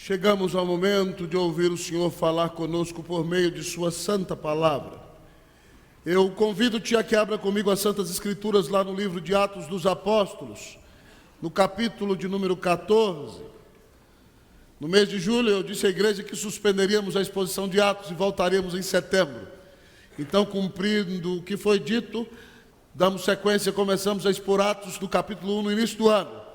Chegamos ao momento de ouvir o Senhor falar conosco por meio de sua santa palavra. Eu convido-te a que abra comigo as Santas Escrituras lá no livro de Atos dos Apóstolos, no capítulo de número 14. No mês de julho eu disse à igreja que suspenderíamos a exposição de Atos e voltaríamos em setembro. Então, cumprindo o que foi dito, damos sequência, começamos a expor Atos do capítulo 1 no início do ano.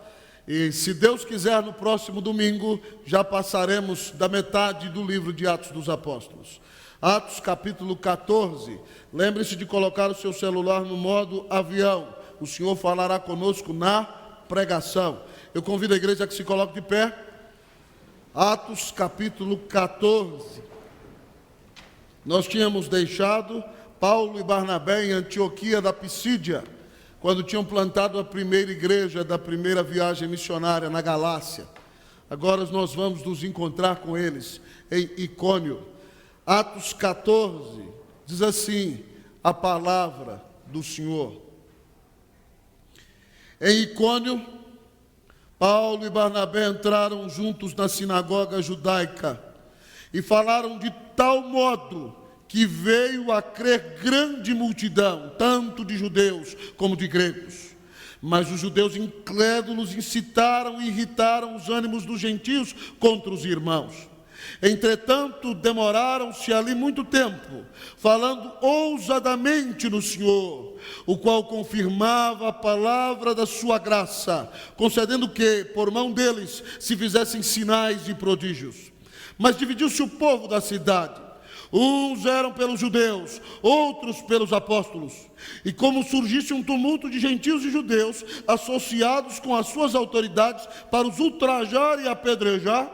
E se Deus quiser, no próximo domingo, já passaremos da metade do livro de Atos dos Apóstolos. Atos capítulo 14. Lembre-se de colocar o seu celular no modo avião. O Senhor falará conosco na pregação. Eu convido a igreja a que se coloque de pé. Atos capítulo 14. Nós tínhamos deixado Paulo e Barnabé em Antioquia da Pisídia, quando tinham plantado a primeira igreja da primeira viagem missionária na Galácia. Agora nós vamos nos encontrar com eles em Icônio. Atos 14, diz assim a palavra do Senhor. Em Icônio, Paulo e Barnabé entraram juntos na sinagoga judaica e falaram de tal modo que veio a crer grande multidão, tanto de judeus como de gregos. Mas os judeus incrédulos incitaram e irritaram os ânimos dos gentios contra os irmãos. Entretanto, demoraram-se ali muito tempo, falando ousadamente no Senhor, o qual confirmava a palavra da sua graça, concedendo que, por mão deles, se fizessem sinais e prodígios. Mas dividiu-se o povo da cidade. Uns eram pelos judeus, outros pelos apóstolos. E como surgisse um tumulto de gentios e judeus, associados com as suas autoridades, para os ultrajar e apedrejar,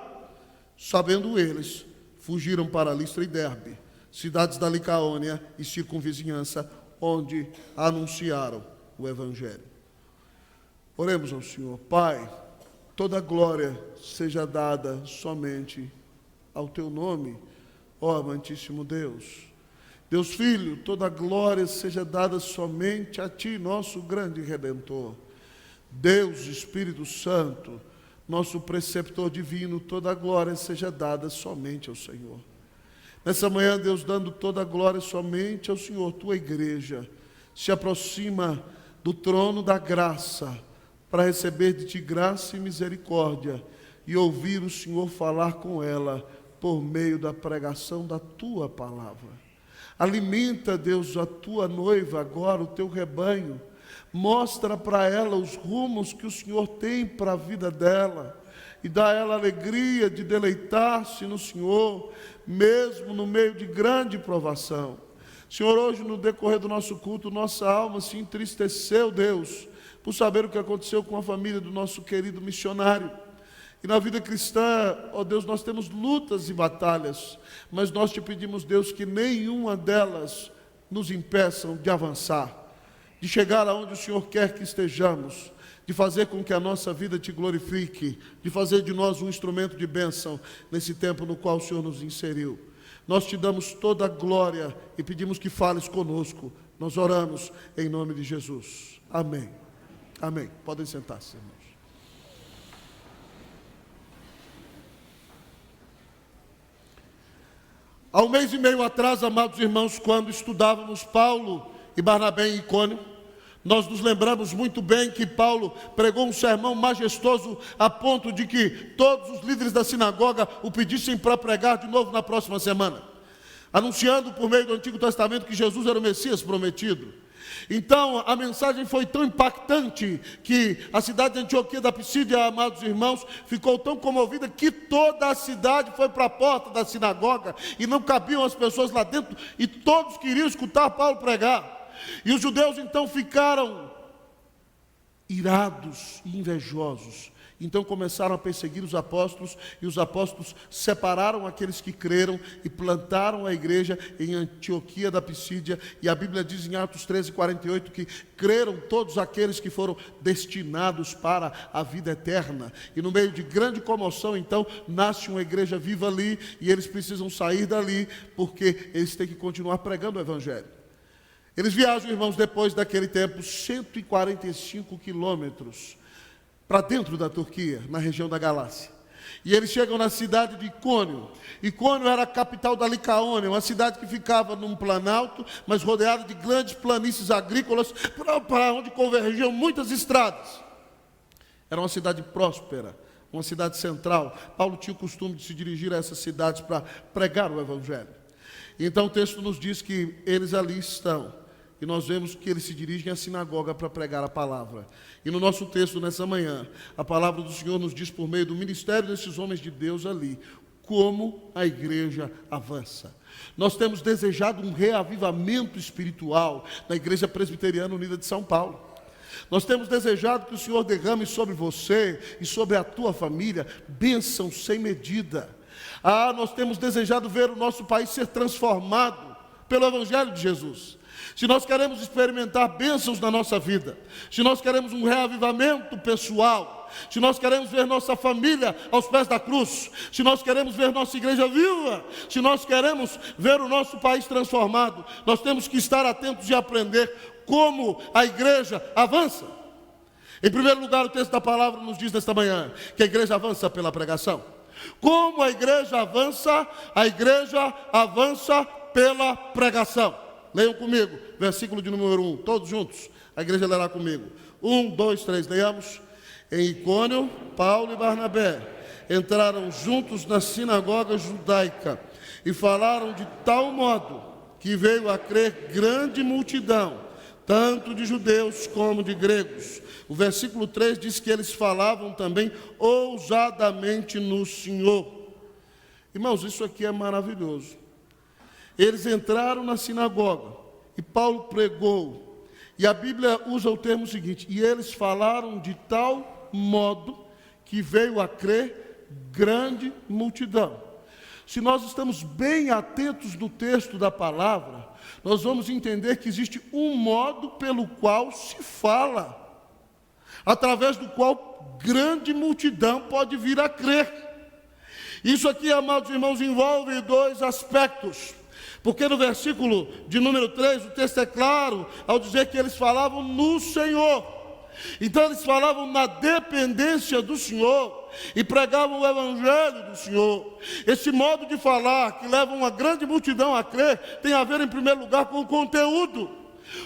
sabendo eles, fugiram para Listra e Derbe, cidades da Licaônia e circunvizinhança, onde anunciaram o Evangelho. Oremos ao Senhor. Pai, toda glória seja dada somente ao Teu nome, ó amantíssimo Deus. Deus Filho, toda glória seja dada somente a Ti, nosso grande Redentor. Deus Espírito Santo, nosso preceptor divino, toda glória seja dada somente ao Senhor. Nessa manhã, Deus, dando toda glória somente ao Senhor, Tua igreja se aproxima do trono da graça para receber de Ti graça e misericórdia e ouvir o Senhor falar com ela por meio da pregação da Tua palavra. Alimenta, Deus, a Tua noiva agora, o Teu rebanho. Mostra para ela os rumos que o Senhor tem para a vida dela. E dá a ela a alegria de deleitar-se no Senhor, mesmo no meio de grande provação. Senhor, hoje no decorrer do nosso culto, nossa alma se entristeceu, Deus, por saber o que aconteceu com a família do nosso querido missionário. E na vida cristã, ó Deus, nós temos lutas e batalhas, mas nós te pedimos, Deus, que nenhuma delas nos impeçam de avançar, de chegar aonde o Senhor quer que estejamos, de fazer com que a nossa vida te glorifique, de fazer de nós um instrumento de bênção nesse tempo no qual o Senhor nos inseriu. Nós te damos toda a glória e pedimos que fales conosco. Nós oramos em nome de Jesus. Amém. Amém. Podem sentar-se, irmãos. Há um mês e meio atrás, amados irmãos, quando estudávamos Paulo e Barnabé em Icônio, nós nos lembramos muito bem que Paulo pregou um sermão majestoso a ponto de que todos os líderes da sinagoga o pedissem para pregar de novo na próxima semana, anunciando por meio do Antigo Testamento que Jesus era o Messias prometido. Então, a mensagem foi tão impactante que a cidade de Antioquia da Pisídia, amados irmãos, ficou tão comovida que toda a cidade foi para a porta da sinagoga e não cabiam as pessoas lá dentro e todos queriam escutar Paulo pregar. E os judeus então ficaram irados e invejosos. Então começaram a perseguir os apóstolos, e os apóstolos separaram aqueles que creram e plantaram a igreja em Antioquia da Pisídia. E a Bíblia diz em Atos 13:48 que creram todos aqueles que foram destinados para a vida eterna. E no meio de grande comoção, então, nasce uma igreja viva ali, e eles precisam sair dali, porque eles têm que continuar pregando o Evangelho. Eles viajam, irmãos, depois daquele tempo, 145 quilômetros para dentro da Turquia, na região da Galácia. E eles chegam na cidade de Icônio. Icônio era a capital da Licaônia, uma cidade que ficava num planalto, mas rodeada de grandes planícies agrícolas, para onde convergiam muitas estradas. Era uma cidade próspera, uma cidade central. Paulo tinha o costume de se dirigir a essas cidades para pregar o Evangelho. Então o texto nos diz que eles ali estão. E nós vemos que eles se dirigem à sinagoga para pregar a palavra. E no nosso texto nessa manhã, a palavra do Senhor nos diz por meio do ministério desses homens de Deus ali, como a igreja avança. Nós temos desejado um reavivamento espiritual na Igreja Presbiteriana Unida de São Paulo. Nós temos desejado que o Senhor derrame sobre você e sobre a tua família bênção sem medida. Nós temos desejado ver o nosso país ser transformado pelo Evangelho de Jesus. Se nós queremos experimentar bênçãos na nossa vida, se nós queremos um reavivamento pessoal, se nós queremos ver nossa família aos pés da cruz, se nós queremos ver nossa igreja viva, se nós queremos ver o nosso país transformado, nós temos que estar atentos e aprender como a igreja avança. Em primeiro lugar, o texto da palavra nos diz nesta manhã que a igreja avança pela pregação. Como a igreja avança? A igreja avança pela pregação. Leiam comigo, versículo de número 1, todos juntos. A igreja lerá comigo. 1, 2, 3, leiamos. Em Icônio, Paulo e Barnabé entraram juntos na sinagoga judaica e falaram de tal modo que veio a crer grande multidão, tanto de judeus como de gregos. O versículo 3 diz que eles falavam também ousadamente no Senhor. Irmãos, isso aqui é maravilhoso. Eles entraram na sinagoga e Paulo pregou. E a Bíblia usa o termo seguinte: e eles falaram de tal modo que veio a crer grande multidão. Se nós estamos bem atentos no texto da palavra, nós vamos entender que existe um modo pelo qual se fala, através do qual grande multidão pode vir a crer. Isso aqui, amados irmãos, envolve dois aspectos. Porque no versículo de número 3, o texto é claro ao dizer que eles falavam no Senhor. Então eles falavam na dependência do Senhor e pregavam o Evangelho do Senhor. Esse modo de falar, que leva uma grande multidão a crer, tem a ver em primeiro lugar com o conteúdo.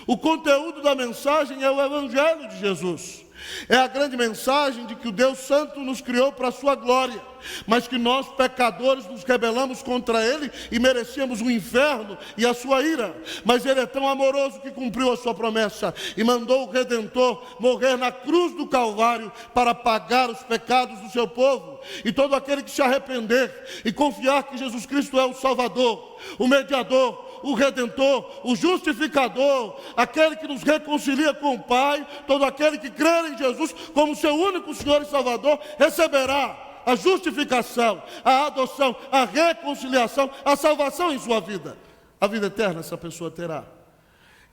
O conteúdo da mensagem é o Evangelho de Jesus. É a grande mensagem de que o Deus Santo nos criou para a sua glória, mas que nós, pecadores, nos rebelamos contra Ele e merecíamos o inferno e a sua ira. Mas Ele é tão amoroso que cumpriu a sua promessa e mandou o Redentor morrer na cruz do Calvário para pagar os pecados do seu povo. E todo aquele que se arrepender e confiar que Jesus Cristo é o Salvador, o mediador, o Redentor, o justificador, aquele que nos reconcilia com o Pai, todo aquele que crer em Jesus como seu único Senhor e Salvador, receberá a justificação, a adoção, a reconciliação, a salvação em sua vida. A vida eterna essa pessoa terá.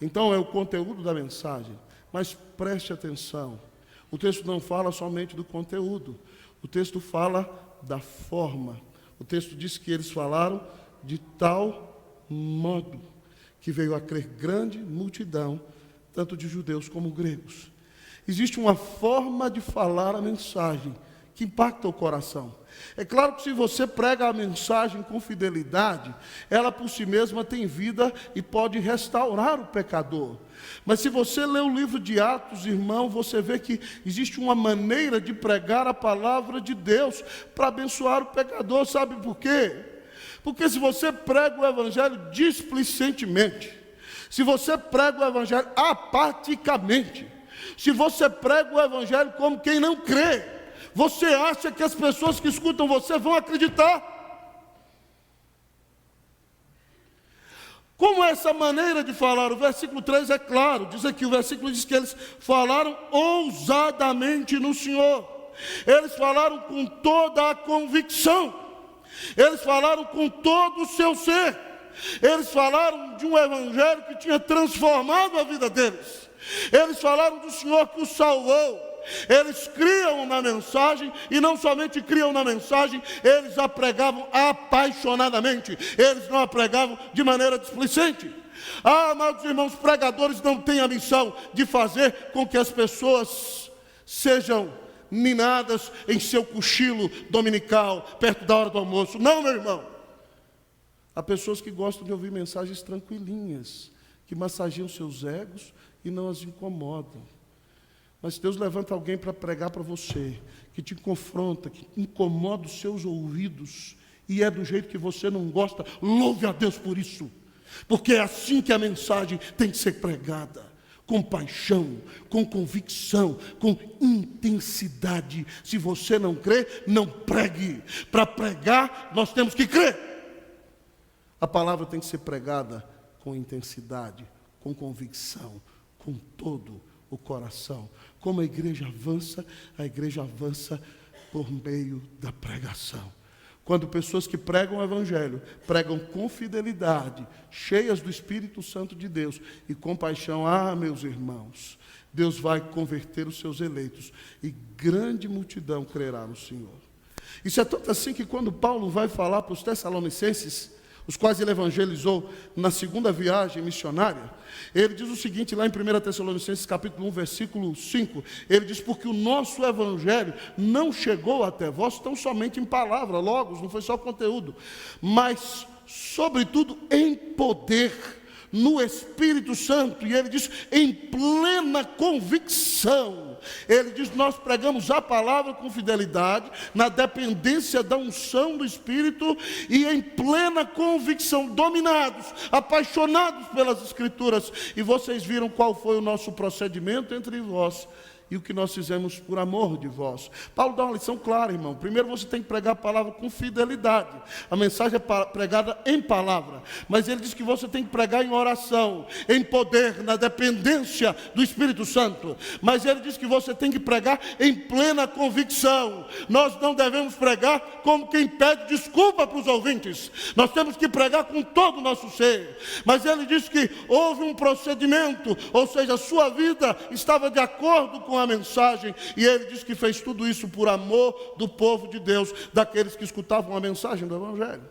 Então é o conteúdo da mensagem. Mas preste atenção, o texto não fala somente do conteúdo, o texto fala da forma. O texto diz que eles falaram de tal modo que veio a crer grande multidão, tanto de judeus como gregos. Existe uma forma de falar a mensagem que impacta o coração. É claro que se você prega a mensagem com fidelidade, ela por si mesma tem vida e pode restaurar o pecador. Mas se você lê o livro de Atos, irmão, você vê que existe uma maneira de pregar a palavra de Deus para abençoar o pecador. Sabe por quê? Porque se você prega o Evangelho displicentemente, se você prega o Evangelho apaticamente, se você prega o Evangelho como quem não crê, você acha que as pessoas que escutam você vão acreditar? Como é essa maneira de falar? O versículo 3 é claro, diz aqui, o versículo diz que eles falaram ousadamente no Senhor. Eles falaram com toda a convicção. Eles falaram com todo o seu ser. Eles falaram de um Evangelho que tinha transformado a vida deles. Eles falaram do Senhor que os salvou. Eles criam na mensagem, e não somente criam na mensagem, eles a pregavam apaixonadamente. Eles não a pregavam de maneira displicente. Amados irmãos, pregadores não têm a missão de fazer com que as pessoas sejam ninadas em seu cochilo dominical, perto da hora do almoço. Não, meu irmão. Há pessoas que gostam de ouvir mensagens tranquilinhas, que massageiam seus egos e não as incomodam. Mas Deus levanta alguém para pregar para você, que te confronta, que incomoda os seus ouvidos, e é do jeito que você não gosta, louve a Deus por isso. Porque é assim que a mensagem tem que ser pregada. Com paixão, com convicção, com intensidade. Se você não crê, não pregue. Para pregar, nós temos que crer. A palavra tem que ser pregada com intensidade, com convicção, com todo o coração. Como a igreja avança por meio da pregação. Quando pessoas que pregam o Evangelho, pregam com fidelidade, cheias do Espírito Santo de Deus e com paixão, meus irmãos, Deus vai converter os seus eleitos e grande multidão crerá no Senhor. Isso é tanto assim que quando Paulo vai falar para os Tessalonicenses, os quais ele evangelizou na segunda viagem missionária, ele diz o seguinte lá em 1 Tessalonicenses capítulo 1, versículo 5, ele diz, porque o nosso evangelho não chegou até vós tão somente em palavra, logos, não foi só conteúdo, mas sobretudo em poder, no Espírito Santo, e ele diz, em plena convicção. Ele diz, nós pregamos a palavra com fidelidade, na dependência da unção do Espírito, e em plena convicção, dominados, apaixonados pelas Escrituras. E vocês viram qual foi o nosso procedimento entre vós, e o que nós fizemos por amor de vós. Paulo dá uma lição clara, irmão. Primeiro você tem que pregar a palavra com fidelidade. A mensagem é pregada em palavra. Mas ele diz que você tem que pregar em oração, em poder, na dependência do Espírito Santo. Mas ele diz que você tem que pregar em plena convicção. Nós não devemos pregar como quem pede desculpa para os ouvintes. Nós temos que pregar com todo o nosso ser. Mas ele diz que houve um procedimento, ou seja, a sua vida estava de acordo com a mensagem, e ele diz que fez tudo isso por amor do povo de Deus, daqueles que escutavam a mensagem do Evangelho.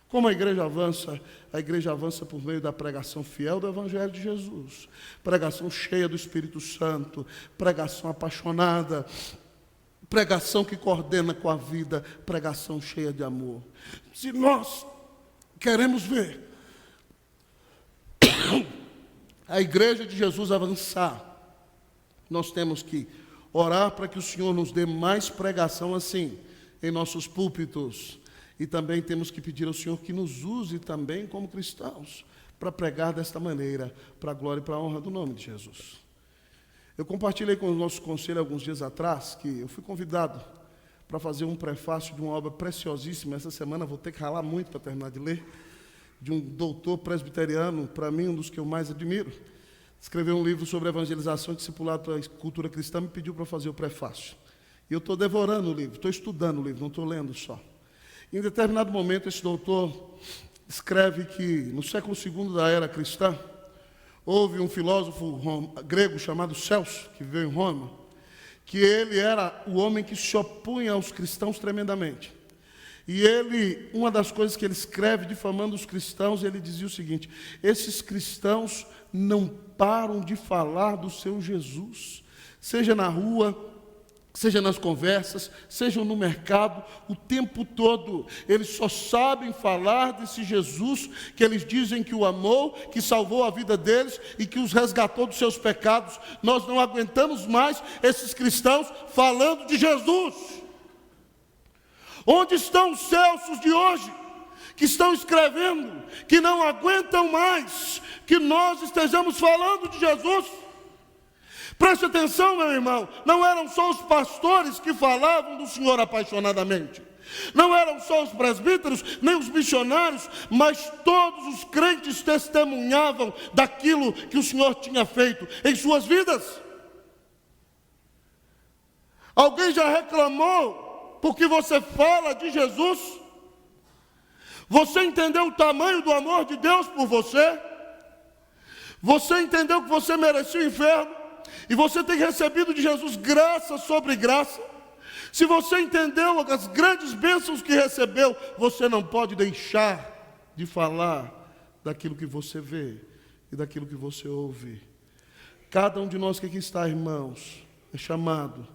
Como a igreja avança por meio da pregação fiel do Evangelho de Jesus, pregação cheia do Espírito Santo, pregação apaixonada, pregação que coordena com a vida, pregação cheia de amor. Se nós queremos ver a igreja de Jesus avançar, nós temos que orar para que o Senhor nos dê mais pregação assim, em nossos púlpitos. E também temos que pedir ao Senhor que nos use também como cristãos, para pregar desta maneira, para a glória e para a honra do nome de Jesus. Eu compartilhei com o nosso conselho alguns dias atrás, que eu fui convidado para fazer um prefácio de uma obra preciosíssima. Essa semana vou ter que ralar muito para terminar de ler, de um doutor presbiteriano, para mim um dos que eu mais admiro. Escreveu um livro sobre evangelização e discipulado para a cultura cristã, me pediu para fazer o prefácio. E eu estou devorando o livro, estou estudando o livro, não estou lendo só. Em determinado momento, esse doutor escreve que, no século II da era cristã, houve um filósofo grego chamado Celso, que viveu em Roma, que ele era o homem que se opunha aos cristãos tremendamente. E ele, uma das coisas que ele escreve difamando os cristãos, ele dizia o seguinte: esses cristãos não param de falar do seu Jesus, seja na rua, seja nas conversas, seja no mercado, o tempo todo. Eles só sabem falar desse Jesus que eles dizem que o amou, que salvou a vida deles e que os resgatou dos seus pecados. Nós não aguentamos mais esses cristãos falando de Jesus. Onde estão os Celsos de hoje, que estão escrevendo, que não aguentam mais que nós estejamos falando de Jesus? Preste atenção, meu irmão, não eram só os pastores que falavam do Senhor apaixonadamente, não eram só os presbíteros, nem os missionários, mas todos os crentes testemunhavam daquilo que o Senhor tinha feito em suas vidas. Alguém já reclamou porque você fala de Jesus? Você entendeu o tamanho do amor de Deus por você? Você entendeu que você merecia o inferno? E você tem recebido de Jesus graça sobre graça? Se você entendeu as grandes bênçãos que recebeu, você não pode deixar de falar daquilo que você vê e daquilo que você ouve. Cada um de nós que aqui está, irmãos, é chamado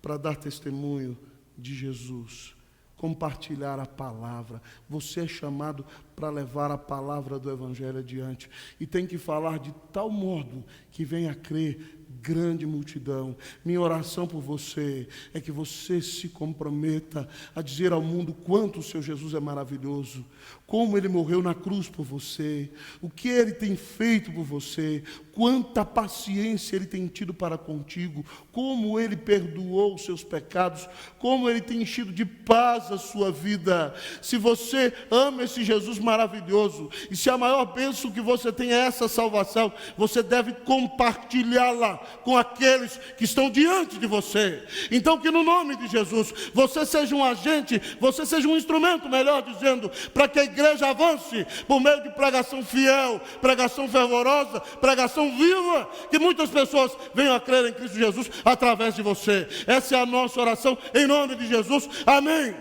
para dar testemunho de Jesus, compartilhar a palavra. Você é chamado para levar a palavra do Evangelho adiante. E tem que falar de tal modo que venha a crer grande multidão. Minha oração por você é que você se comprometa a dizer ao mundo quanto o seu Jesus é maravilhoso, como Ele morreu na cruz por você, o que Ele tem feito por você, quanta paciência Ele tem tido para contigo, como Ele perdoou os seus pecados, como Ele tem enchido de paz a sua vida. Se você ama esse Jesus maravilhoso, e se a maior bênção que você tem é essa salvação, você deve compartilhá-la com aqueles que estão diante de você. Então que no nome de Jesus, você seja um agente, você seja um instrumento, melhor dizendo, para que a igreja avance por meio de pregação fiel, pregação fervorosa, pregação viva, que muitas pessoas venham a crer em Cristo Jesus através de você. Essa é a nossa oração, em nome de Jesus, amém.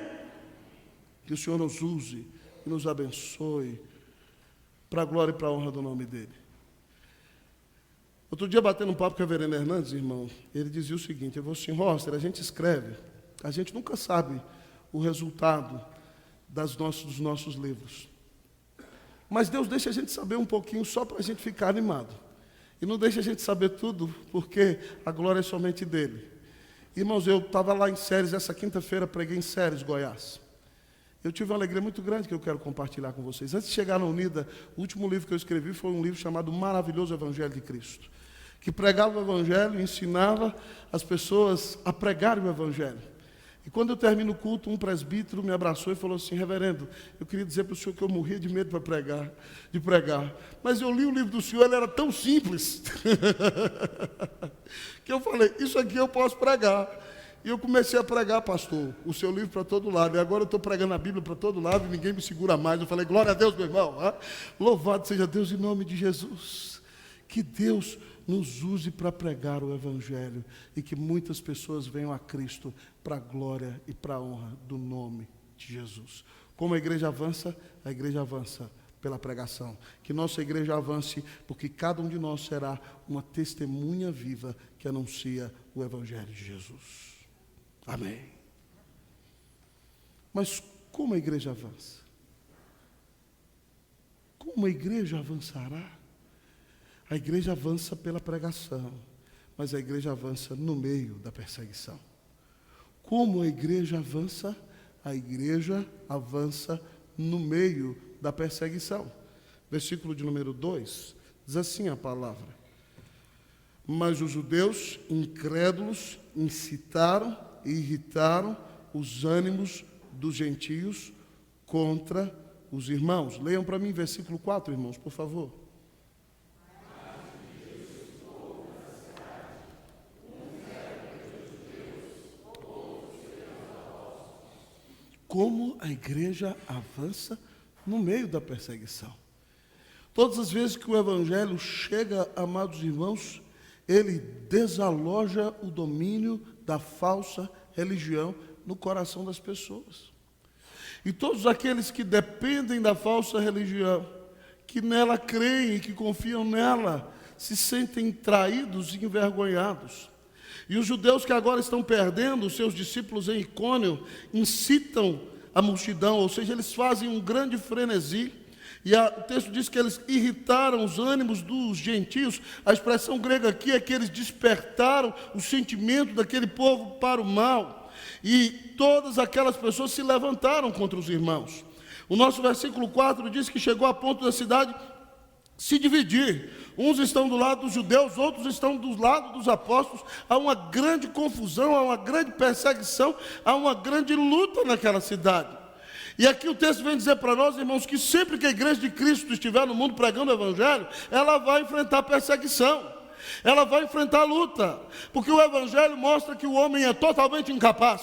Que o Senhor nos use e nos abençoe, para a glória e para a honra do nome dEle. Outro dia, batendo um papo com a Verena Hernandes, irmão, ele dizia o seguinte: eu vou assim, Roster, a gente escreve, a gente nunca sabe o resultado dos nossos livros. Mas Deus deixa a gente saber um pouquinho só para a gente ficar animado. E não deixa a gente saber tudo, porque a glória é somente dEle. Irmãos, eu estava lá em Séries, essa quinta-feira preguei em Séries, Goiás. Eu tive uma alegria muito grande que eu quero compartilhar com vocês. Antes de chegar na Unida, o último livro que eu escrevi foi um livro chamado Maravilhoso Evangelho de Cristo, que pregava o Evangelho e ensinava as pessoas a pregarem o Evangelho. E quando eu termino o culto, um presbítero me abraçou e falou assim: reverendo, eu queria dizer para o senhor que eu morria de medo de pregar. Mas eu li o livro do senhor, ele era tão simples, que eu falei, isso aqui eu posso pregar. E eu comecei a pregar, pastor, o seu livro para todo lado. E agora eu estou pregando a Bíblia para todo lado e ninguém me segura mais. Eu falei, glória a Deus, meu irmão. Louvado seja Deus em nome de Jesus. Que Deus nos use para pregar o Evangelho e que muitas pessoas venham a Cristo para a glória e para a honra do nome de Jesus. Como a igreja avança pela pregação. Que nossa igreja avance, porque cada um de nós será uma testemunha viva que anuncia o Evangelho de Jesus. Amém. Mas como a igreja avança? Como a igreja avançará? A igreja avança pela pregação, mas a igreja avança no meio da perseguição. Como a igreja avança? A igreja avança no meio da perseguição. Versículo de número 2, diz assim a palavra: mas os judeus incrédulos incitaram e irritaram os ânimos dos gentios contra os irmãos. Leiam para mim versículo 4, irmãos, por favor. Como a igreja avança no meio da perseguição. Todas as vezes que o Evangelho chega, amados irmãos, ele desaloja o domínio da falsa religião no coração das pessoas. E todos aqueles que dependem da falsa religião, que nela creem, que confiam nela, se sentem traídos e envergonhados. E os judeus que agora estão perdendo os seus discípulos em Icônio, incitam a multidão, ou seja, eles fazem um grande frenesi. E o texto diz que eles irritaram os ânimos dos gentios. A expressão grega aqui é que eles despertaram o sentimento daquele povo para o mal. E todas aquelas pessoas se levantaram contra os irmãos. O nosso versículo 4 diz que chegou a ponto da cidade se dividir. Uns estão do lado dos judeus, outros estão do lado dos apóstolos. Há uma grande confusão, há uma grande perseguição, há uma grande luta naquela cidade. E aqui o texto vem dizer para nós, irmãos, que sempre que a igreja de Cristo estiver no mundo pregando o Evangelho, ela vai enfrentar perseguição, ela vai enfrentar luta, porque o Evangelho mostra que o homem é totalmente incapaz.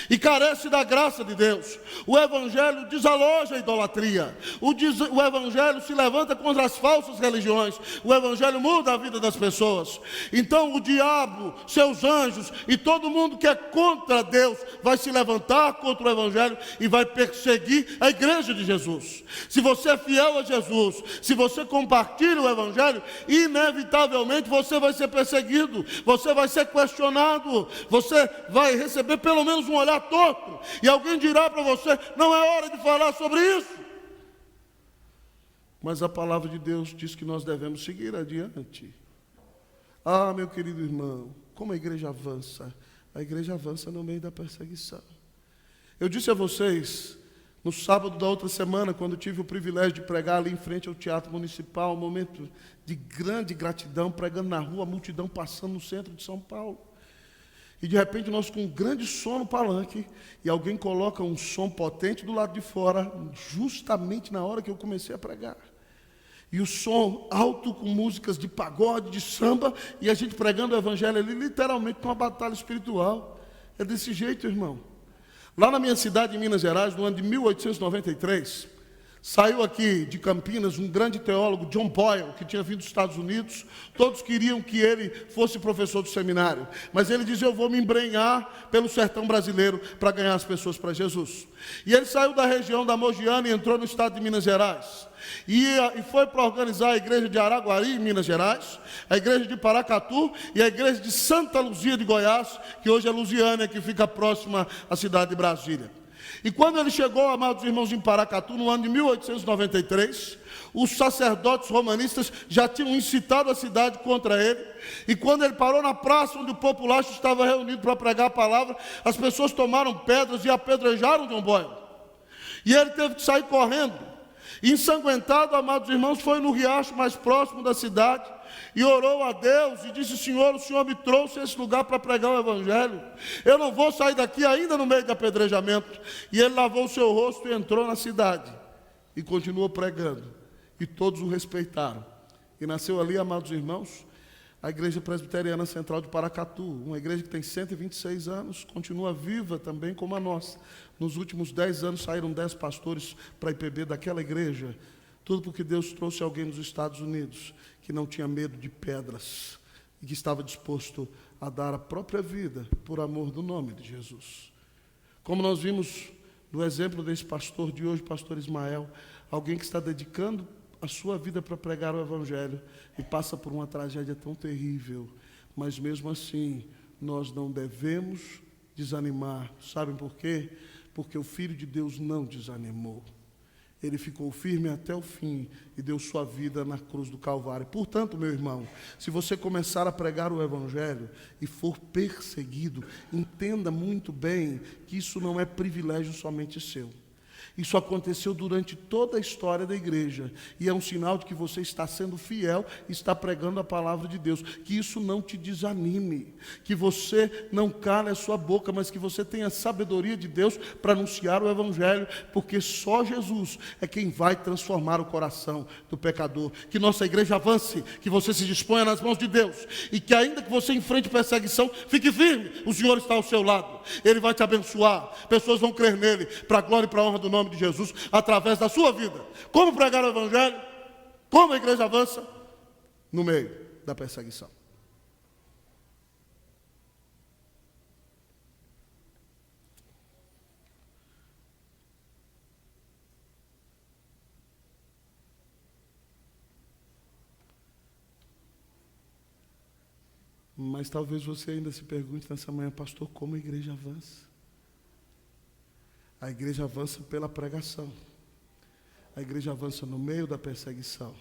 e carece da graça de Deus. O Evangelho desaloja a idolatria. O Evangelho se levanta contra as falsas religiões. O Evangelho muda a vida das pessoas. Então o diabo, seus anjos e todo mundo que é contra Deus vai se levantar contra o Evangelho e vai perseguir a igreja de Jesus. Se você é fiel a Jesus, se você compartilha o Evangelho, inevitavelmente você vai ser perseguido, você vai ser questionado, você vai receber pelo menos um olhar torto, e alguém dirá para você: não é hora de falar sobre isso. Mas a palavra de Deus diz que nós devemos seguir adiante. Ah, meu querido irmão, como a igreja avança? A igreja avança no meio da perseguição. Eu disse a vocês, no sábado da outra semana, quando tive o privilégio de pregar ali em frente ao Teatro Municipal, um momento de grande gratidão, pregando na rua, a multidão passando no centro de São Paulo. E de repente nós com um grande som no palanque, e alguém coloca um som potente do lado de fora, justamente na hora que eu comecei a pregar. E o som alto com músicas de pagode, de samba, e a gente pregando o Evangelho ali, literalmente uma batalha espiritual. É desse jeito, irmão. Lá na minha cidade, em Minas Gerais, no ano de 1893, saiu aqui de Campinas um grande teólogo, John Boyle, que tinha vindo dos Estados Unidos. Todos queriam que ele fosse professor do seminário, mas ele dizia: eu vou me embrenhar pelo sertão brasileiro para ganhar as pessoas para Jesus. E ele saiu da região da Mogiana e entrou no estado de Minas Gerais. E foi para organizar a igreja de Araguari, em Minas Gerais, a igreja de Paracatu e a igreja de Santa Luzia de Goiás, que hoje é Lusiânia, que fica próxima à cidade de Brasília. E quando ele chegou, amados irmãos, em Paracatu, no ano de 1893, os sacerdotes romanistas já tinham incitado a cidade contra ele. E quando ele parou na praça onde o populacho estava reunido para pregar a palavra, as pessoas tomaram pedras e apedrejaram John Boyle. E ele teve que sair correndo. Ensanguentado, amados irmãos, foi no riacho mais próximo da cidade e orou a Deus e disse: Senhor, o Senhor me trouxe a esse lugar para pregar o Evangelho. Eu não vou sair daqui ainda no meio de apedrejamento. E ele lavou o seu rosto e entrou na cidade e continuou pregando. E todos o respeitaram. E nasceu ali, amados irmãos, a Igreja Presbiteriana Central de Paracatu, uma igreja que tem 126 anos, continua viva também como a nossa. Nos últimos 10 anos saíram 10 pastores para a IPB daquela igreja, tudo porque Deus trouxe alguém dos Estados Unidos que não tinha medo de pedras e que estava disposto a dar a própria vida por amor do nome de Jesus. Como nós vimos no exemplo desse pastor de hoje, pastor Ismael, alguém que está dedicando a sua vida para pregar o Evangelho e passa por uma tragédia tão terrível, mas mesmo assim nós não devemos desanimar. Sabem por quê? Porque o Filho de Deus não desanimou. Ele ficou firme até o fim e deu sua vida na cruz do Calvário. Portanto, meu irmão, se você começar a pregar o Evangelho e for perseguido, entenda muito bem que isso não é privilégio somente seu. Isso aconteceu durante toda a história da igreja, e é um sinal de que você está sendo fiel e está pregando a palavra de Deus. Que isso não te desanime, que você não cale a sua boca, mas que você tenha a sabedoria de Deus para anunciar o Evangelho, porque só Jesus é quem vai transformar o coração do pecador. Que nossa igreja avance, que você se disponha nas mãos de Deus, e que ainda que você enfrente perseguição, fique firme, o Senhor está ao seu lado, Ele vai te abençoar, pessoas vão crer nele, para a glória e para a honra do nome de Jesus, através da sua vida. Como pregar o Evangelho? Como a igreja avança? No meio da perseguição. Mas talvez você ainda se pergunte nessa manhã: pastor, como a igreja avança? A igreja avança pela pregação. A igreja avança no meio da perseguição.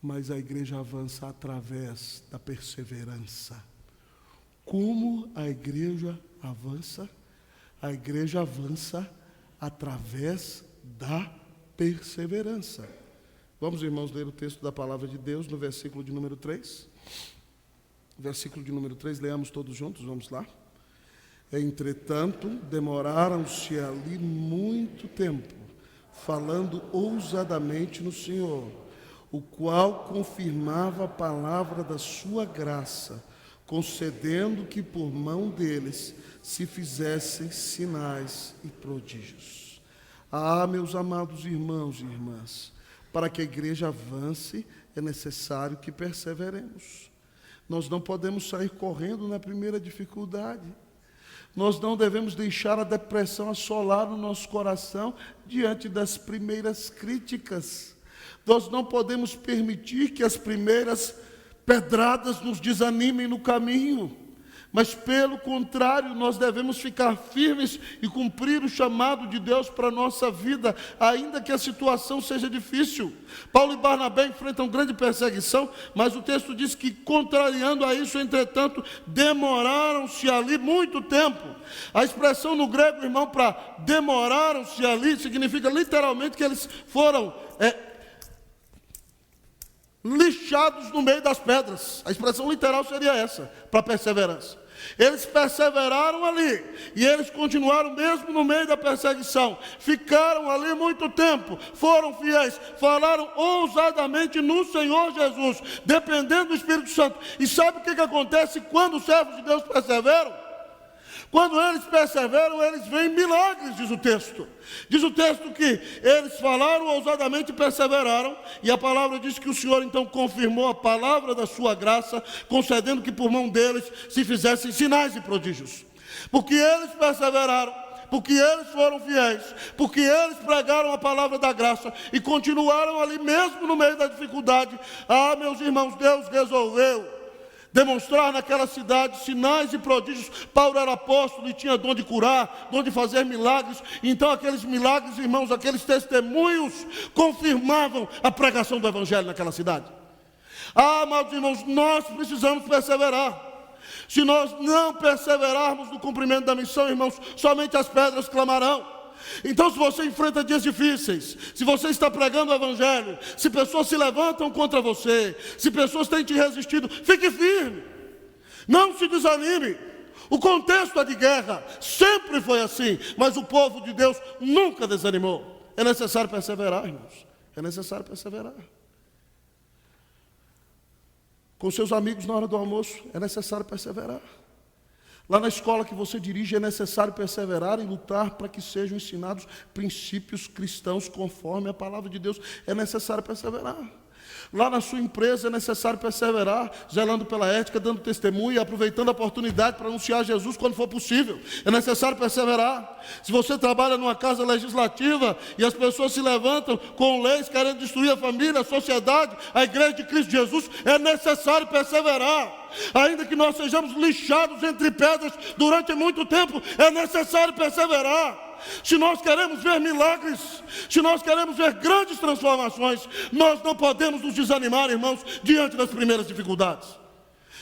Mas a igreja avança através da perseverança. Como a igreja avança? A igreja avança através da perseverança. Vamos, irmãos, ler o texto da palavra de Deus no versículo de número 3. Versículo de número 3, leamos todos juntos, vamos lá. Entretanto, demoraram-se ali muito tempo, falando ousadamente no Senhor, o qual confirmava a palavra da sua graça, concedendo que por mão deles se fizessem sinais e prodígios. Ah, meus amados irmãos e irmãs, para que a igreja avance, é necessário que perseveremos. Nós não podemos sair correndo na primeira dificuldade. Nós não devemos deixar a depressão assolar o nosso coração diante das primeiras críticas. Nós não podemos permitir que as primeiras pedradas nos desanimem no caminho. Mas, pelo contrário, nós devemos ficar firmes e cumprir o chamado de Deus para a nossa vida, ainda que a situação seja difícil. Paulo e Barnabé enfrentam grande perseguição, mas o texto diz que, contrariando a isso, entretanto, demoraram-se ali muito tempo. A expressão no grego, irmão, para demoraram-se ali, significa literalmente que eles foram lixados no meio das pedras. A expressão literal seria essa, para perseverança. Eles perseveraram ali, e eles continuaram mesmo no meio da perseguição, ficaram ali muito tempo, foram fiéis, falaram ousadamente no Senhor Jesus, dependendo do Espírito Santo. E sabe o que acontece quando os servos de Deus perseveram? Quando eles perseveram, eles veem milagres, diz o texto. Diz o texto que eles falaram ousadamente e perseveraram, e a palavra diz que o Senhor então confirmou a palavra da sua graça, concedendo que por mão deles se fizessem sinais e prodígios. Porque eles perseveraram, porque eles foram fiéis, porque eles pregaram a palavra da graça e continuaram ali mesmo no meio da dificuldade. Ah, meus irmãos, Deus resolveu demonstrar naquela cidade sinais e prodígios. Paulo era apóstolo e tinha dom de curar, dom de fazer milagres. Então aqueles milagres, irmãos, aqueles testemunhos confirmavam a pregação do evangelho naquela cidade. Ah, amados irmãos, nós precisamos perseverar. Se nós não perseverarmos no cumprimento da missão, irmãos, somente as pedras clamarão. Então, se você enfrenta dias difíceis, se você está pregando o evangelho, se pessoas se levantam contra você, se pessoas têm te resistido, fique firme, não se desanime. O contexto é de guerra, sempre foi assim, mas o povo de Deus nunca desanimou. É necessário perseverar, irmãos, é necessário perseverar. Com seus amigos na hora do almoço, é necessário perseverar. Lá na escola que você dirige, é necessário perseverar e lutar para que sejam ensinados princípios cristãos conforme a palavra de Deus. É necessário perseverar. Lá na sua empresa é necessário perseverar, zelando pela ética, dando testemunho e aproveitando a oportunidade para anunciar Jesus quando for possível. É necessário perseverar. Se você trabalha numa casa legislativa e as pessoas se levantam com leis querendo destruir a família, a sociedade, a igreja de Cristo Jesus, é necessário perseverar. Ainda que nós sejamos lixados entre pedras durante muito tempo, é necessário perseverar. Se nós queremos ver milagres, se nós queremos ver grandes transformações, nós não podemos nos desanimar, irmãos, diante das primeiras dificuldades.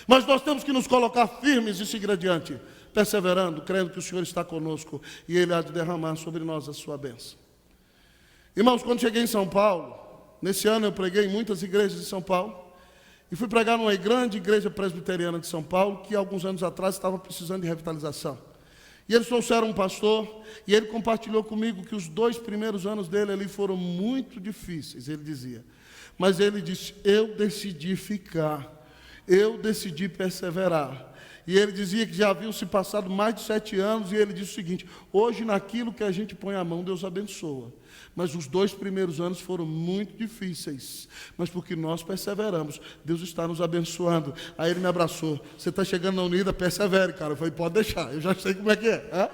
Mas nós temos que nos colocar firmes e seguir adiante, perseverando, crendo que o Senhor está conosco e Ele há de derramar sobre nós a sua bênção. Irmãos, quando cheguei em São Paulo, nesse ano eu preguei em muitas igrejas de São Paulo, e fui pregar numa grande igreja presbiteriana de São Paulo, que alguns anos atrás estava precisando de revitalização. E eles trouxeram um pastor, e ele compartilhou comigo que os 2 primeiros anos dele ali foram muito difíceis, ele dizia. Mas ele disse, eu decidi ficar, eu decidi perseverar. E ele dizia que já haviam se passado mais de 7 anos, e ele disse o seguinte, hoje naquilo que a gente põe a mão, Deus abençoa. Mas os 2 primeiros anos foram muito difíceis, mas porque nós perseveramos, Deus está nos abençoando. Aí ele me abraçou, você está chegando na Unida, persevere, cara. Eu falei, pode deixar, eu já sei como é que é.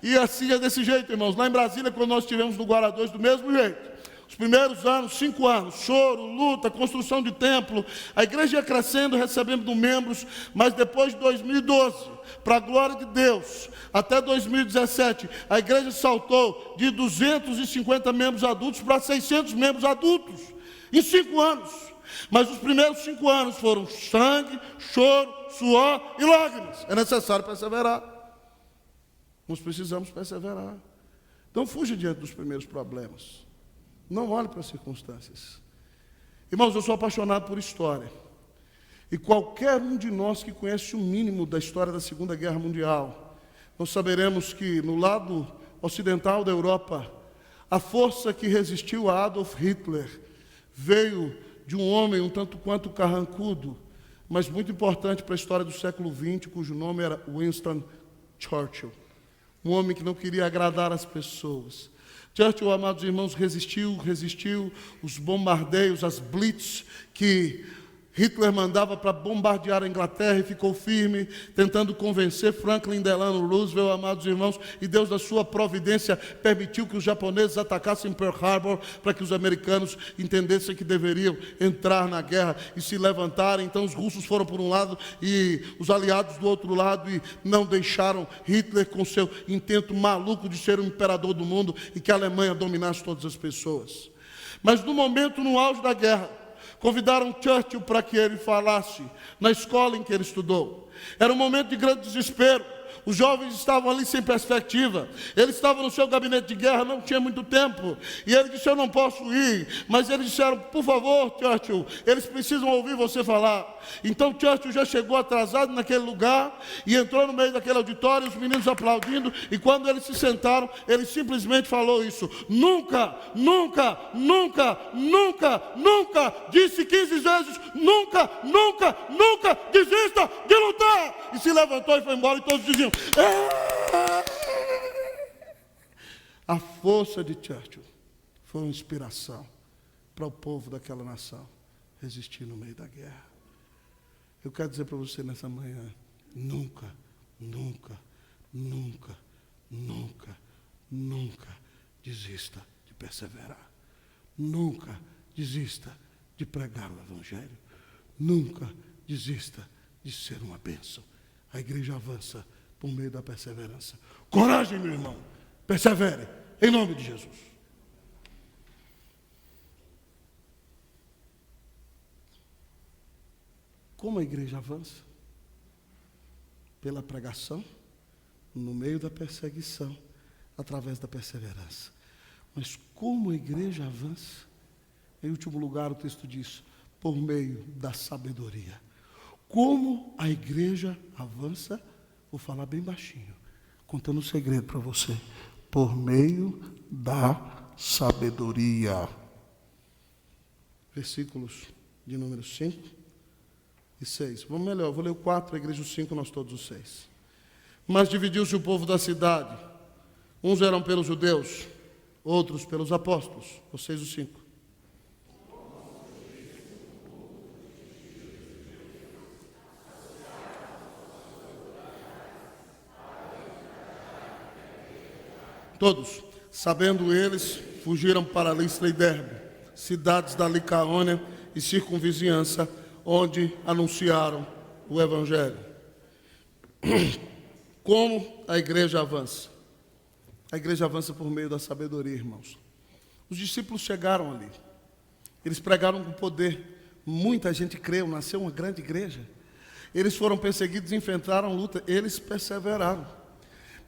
E assim é desse jeito, irmãos. Lá em Brasília, quando nós estivemos no Guará 2, do mesmo jeito. Os primeiros anos, 5 anos, choro, luta, construção de templo, a igreja ia crescendo, recebendo membros, mas depois de 2012, para a glória de Deus, até 2017, a igreja saltou de 250 membros adultos para 600 membros adultos, em 5 anos. Mas os primeiros 5 anos foram sangue, choro, suor e lágrimas. É necessário perseverar. Nós precisamos perseverar. Não fuja diante dos primeiros problemas. Não olhe para as circunstâncias. Irmãos, eu sou apaixonado por história. E qualquer um de nós que conhece o mínimo da história da Segunda Guerra Mundial, nós saberemos que no lado ocidental da Europa, a força que resistiu a Adolf Hitler veio de um homem um tanto quanto carrancudo, mas muito importante para a história do século XX, cujo nome era Winston Churchill. Um homem que não queria agradar as pessoas. Churchill, amados irmãos, resistiu os bombardeios, as blitz que Hitler mandava para bombardear a Inglaterra e ficou firme, tentando convencer Franklin Delano Roosevelt, amados irmãos, e Deus, da sua providência, permitiu que os japoneses atacassem Pearl Harbor para que os americanos entendessem que deveriam entrar na guerra e se levantarem. Então os russos foram por um lado e os aliados do outro lado e não deixaram Hitler com seu intento maluco de ser o imperador do mundo e que a Alemanha dominasse todas as pessoas. Mas no momento, no auge da guerra, convidaram Churchill para que ele falasse na escola em que ele estudou. Era um momento de grande desespero. Os jovens estavam ali sem perspectiva. Ele estava no seu gabinete de guerra, não tinha muito tempo. E ele disse, eu não posso ir. Mas eles disseram, por favor, Churchill, eles precisam ouvir você falar. Então Churchill já chegou atrasado naquele lugar e entrou no meio daquele auditório, os meninos aplaudindo. E quando eles se sentaram, ele simplesmente falou isso. Nunca, nunca, nunca, nunca, nunca, disse 15 vezes, nunca, nunca, nunca desista de lutar. E se levantou e foi embora e todos diziam, a força de Churchill foi uma inspiração para o povo daquela nação resistir no meio da guerra. Eu quero dizer para você nessa manhã, nunca, nunca, nunca, nunca, nunca desista de perseverar. Nunca desista de pregar o Evangelho. Nunca desista de ser uma bênção. A igreja avança por meio da perseverança. Coragem, meu irmão. Persevere, em nome de Jesus. Como a igreja avança? Pela pregação, no meio da perseguição, através da perseverança. Mas como a igreja avança? Em último lugar, o texto diz, por meio da sabedoria. Como a igreja avança? Vou falar bem baixinho, contando um segredo para você. Por meio da sabedoria. Versículos de número 5 e 6. Vamos melhor, vou ler o 4, a igreja o 5, nós todos os 6. Mas dividiu-se o povo da cidade. Uns eram pelos judeus, outros pelos apóstolos. Vocês o 5. Todos, sabendo eles, fugiram para Listra e Derbe, cidades da Licaônia e circunvizinhança, onde anunciaram o Evangelho. Como a igreja avança? A igreja avança por meio da sabedoria, irmãos. Os discípulos chegaram ali. Eles pregaram com poder. Muita gente creu, nasceu uma grande igreja. Eles foram perseguidos, enfrentaram luta. Eles perseveraram.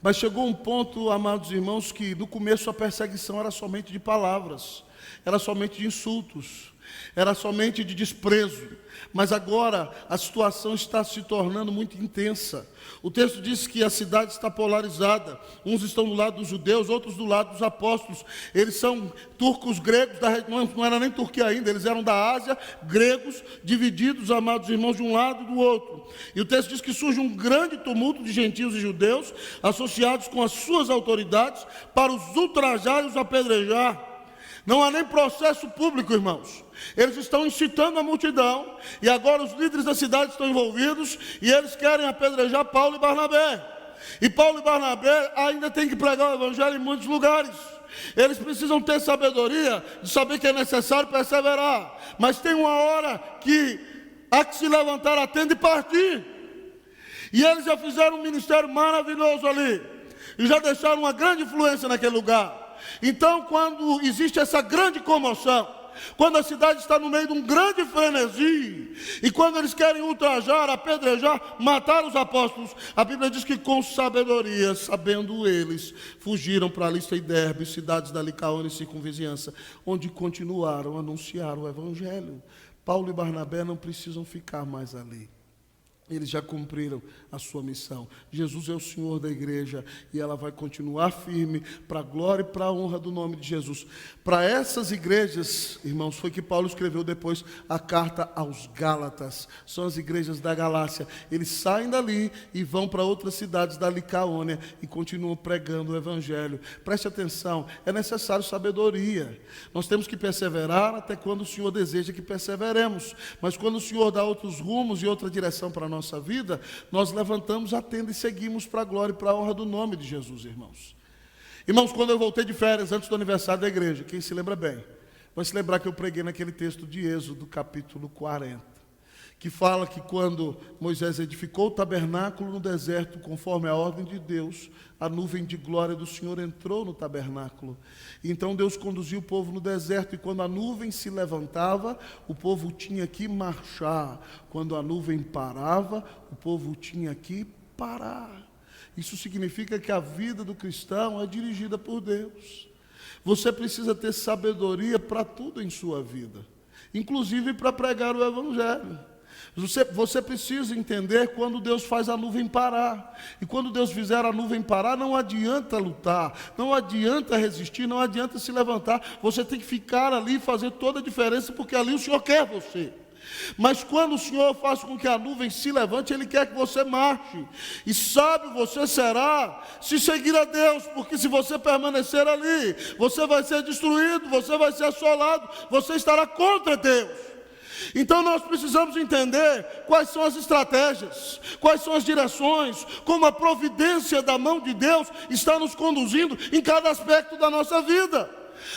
Mas chegou um ponto, amados irmãos, que no começo a perseguição era somente de palavras, era somente de insultos, era somente de desprezo. Mas agora a situação está se tornando muito intensa. O texto diz que a cidade está polarizada. Uns estão do lado dos judeus, outros do lado dos apóstolos. Eles são turcos gregos, não era nem Turquia ainda, eles eram da Ásia, gregos, divididos, amados irmãos, de um lado e do outro. E o texto diz que surge um grande tumulto de gentios e judeus, associados com as suas autoridades, para os ultrajar e os apedrejar. Não há nem processo público, irmãos. Eles estão incitando a multidão, e agora os líderes da cidade estão envolvidos, e eles querem apedrejar Paulo e Barnabé. E Paulo e Barnabé ainda têm que pregar o Evangelho em muitos lugares. Eles precisam ter sabedoria de saber que é necessário perseverar. Mas tem uma hora que há que se levantar a tenda e partir. E eles já fizeram um ministério maravilhoso ali, e já deixaram uma grande influência naquele lugar. Então, quando existe essa grande comoção, quando a cidade está no meio de um grande frenesi, e quando eles querem ultrajar, apedrejar, matar os apóstolos, a Bíblia diz que com sabedoria, sabendo eles, fugiram para Listra e Derbe, cidades da Licaônia e circunvizinhança, onde continuaram a anunciar o Evangelho. Paulo e Barnabé não precisam ficar mais ali. Eles já cumpriram a sua missão. Jesus é o Senhor da igreja e ela vai continuar firme para a glória e para a honra do nome de Jesus. Para essas igrejas, irmãos, foi que Paulo escreveu depois a carta aos Gálatas. São as igrejas da Galácia. Eles saem dali e vão para outras cidades da Licaônia e continuam pregando o evangelho. Preste atenção, é necessário sabedoria. Nós temos que perseverar até quando o Senhor deseja que perseveremos. Mas quando o Senhor dá outros rumos e outra direção para nós, nossa vida, nós levantamos a tenda e seguimos para a glória e para a honra do nome de Jesus, irmãos. Irmãos, quando eu voltei de férias, antes do aniversário da igreja, quem se lembra bem, vai se lembrar que eu preguei naquele texto de Êxodo, capítulo 40, que fala que quando Moisés edificou o tabernáculo no deserto, conforme a ordem de Deus, a nuvem de glória do Senhor entrou no tabernáculo. Então Deus conduziu o povo no deserto, e quando a nuvem se levantava, o povo tinha que marchar. Quando a nuvem parava, o povo tinha que parar. Isso significa que a vida do cristão é dirigida por Deus. Você precisa ter sabedoria para tudo em sua vida, inclusive para pregar o evangelho. Você precisa entender quando Deus faz a nuvem parar. E quando Deus fizer a nuvem parar, não adianta lutar, não adianta resistir, não adianta se levantar. Você tem que ficar ali e fazer toda a diferença, porque ali o Senhor quer você. Mas quando o Senhor faz com que a nuvem se levante, Ele quer que você marche. E sábio você será se seguir a Deus, porque se você permanecer ali, você vai ser destruído, você vai ser assolado, você estará contra Deus. Então nós precisamos entender quais são as estratégias, quais são as direções, como a providência da mão de Deus está nos conduzindo em cada aspecto da nossa vida.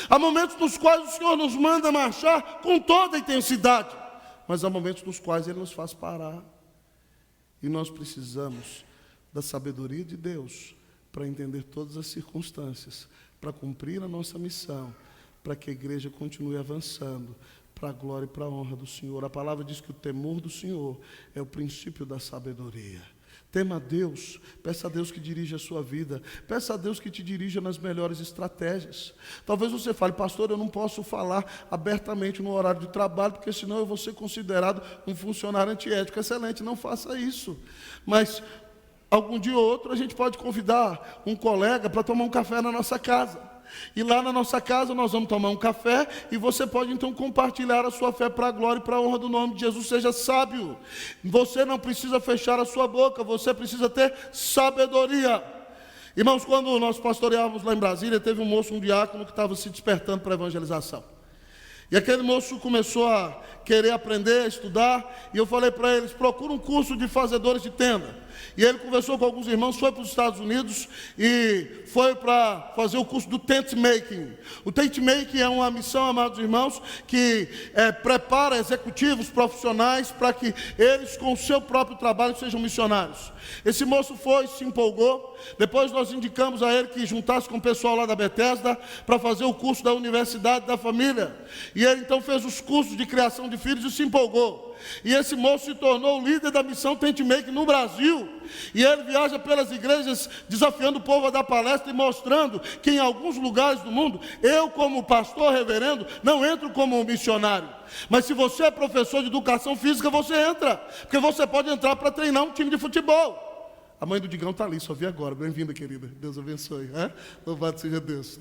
Há momentos nos quais o Senhor nos manda marchar com toda a intensidade, mas há momentos nos quais Ele nos faz parar. E nós precisamos da sabedoria de Deus para entender todas as circunstâncias, para cumprir a nossa missão, para que a igreja continue avançando, para a glória e para a honra do Senhor. A palavra diz que o temor do Senhor é o princípio da sabedoria. Tema a Deus, peça a Deus que dirija a sua vida, peça a Deus que te dirija nas melhores estratégias. Talvez você fale, pastor, eu não posso falar abertamente no horário de trabalho, porque senão eu vou ser considerado um funcionário antiético. Excelente, não faça isso. Mas algum dia ou outro a gente pode convidar um colega para tomar um café na nossa casa. E lá na nossa casa nós vamos tomar um café e você pode então compartilhar a sua fé para a glória e para a honra do nome de Jesus. Seja sábio. Você não precisa fechar a sua boca, você precisa ter sabedoria. Irmãos, quando nós pastoreávamos lá em Brasília, teve um moço, um diácono, que estava se despertando para a evangelização. E aquele moço começou a querer aprender, a estudar, e eu falei para eles, procura um curso de fazedores de tenda. E ele conversou com alguns irmãos, foi para os Estados Unidos e foi para fazer o curso do tent making. O tent making é uma missão, amados irmãos, que prepara executivos profissionais para que eles, com o seu próprio trabalho, sejam missionários. Esse moço foi, se empolgou. Depois nós indicamos a ele que juntasse com o pessoal lá da Bethesda para fazer o curso da Universidade da Família. E ele então fez os cursos de criação de filhos e se empolgou. E esse moço se tornou o líder da missão Tent Making no Brasil. E ele viaja pelas igrejas desafiando o povo a dar palestra e mostrando que em alguns lugares do mundo, eu como pastor reverendo, não entro como um missionário. Mas se você é professor de educação física, você entra. Porque você pode entrar para treinar um time de futebol. A mãe do Digão está ali, só vi agora. Bem-vinda, querida. Deus abençoe. Louvado seja Deus.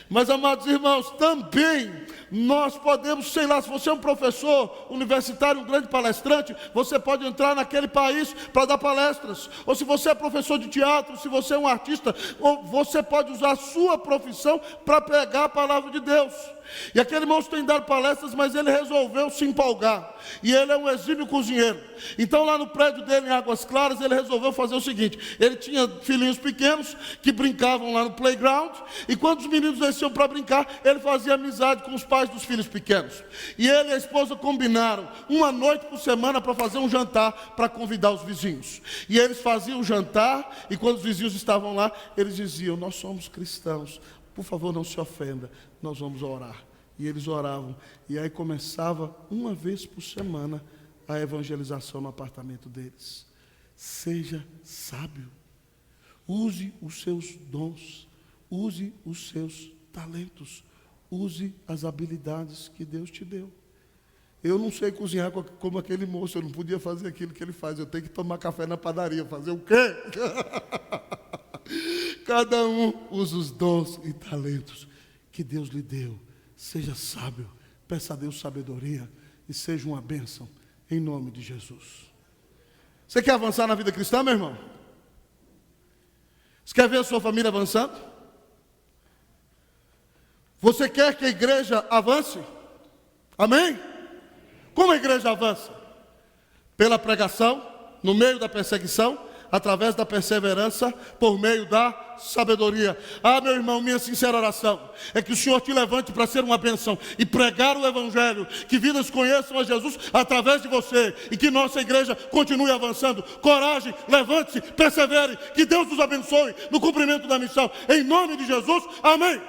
Mas, amados irmãos, também nós podemos, sei lá, se você é um professor universitário, um grande palestrante, você pode entrar naquele país para dar palestras. Ou se você é professor de teatro, se você é um artista, ou você pode usar a sua profissão para pregar a palavra de Deus. E aquele moço tem dado palestras, mas ele resolveu se empolgar. E ele é um exímio cozinheiro. Então lá no prédio dele, em Águas Claras, ele resolveu fazer o seguinte. Ele tinha filhinhos pequenos que brincavam lá no playground. E quando os meninos desciam para brincar, ele fazia amizade com os pais dos filhos pequenos. E ele e a esposa combinaram uma noite por semana para fazer um jantar para convidar os vizinhos. E eles faziam o jantar, e quando os vizinhos estavam lá, eles diziam, nós somos cristãos, por favor não se ofenda, nós vamos orar. E eles oravam, e aí começava uma vez por semana a evangelização no apartamento deles. Seja sábio, use os seus dons, use os seus talentos, use as habilidades que Deus te deu. Eu não sei cozinhar como aquele moço, eu não podia fazer aquilo que ele faz, eu tenho que tomar café na padaria, fazer o quê? Cada um usa os dons e talentos que Deus lhe deu. Seja sábio, peça a Deus sabedoria e seja uma bênção, em nome de Jesus. Você quer avançar na vida cristã, meu irmão? Você quer ver a sua família avançando? Você quer que a igreja avance? Amém? Como a igreja avança? Pela pregação, no meio da perseguição, através da perseverança, por meio da sabedoria. Ah, meu irmão, minha sincera oração é que o Senhor te levante para ser uma bênção e pregar o Evangelho, que vidas conheçam a Jesus através de você e que nossa igreja continue avançando. Coragem, levante-se, persevere, que Deus nos abençoe no cumprimento da missão. Em nome de Jesus, amém.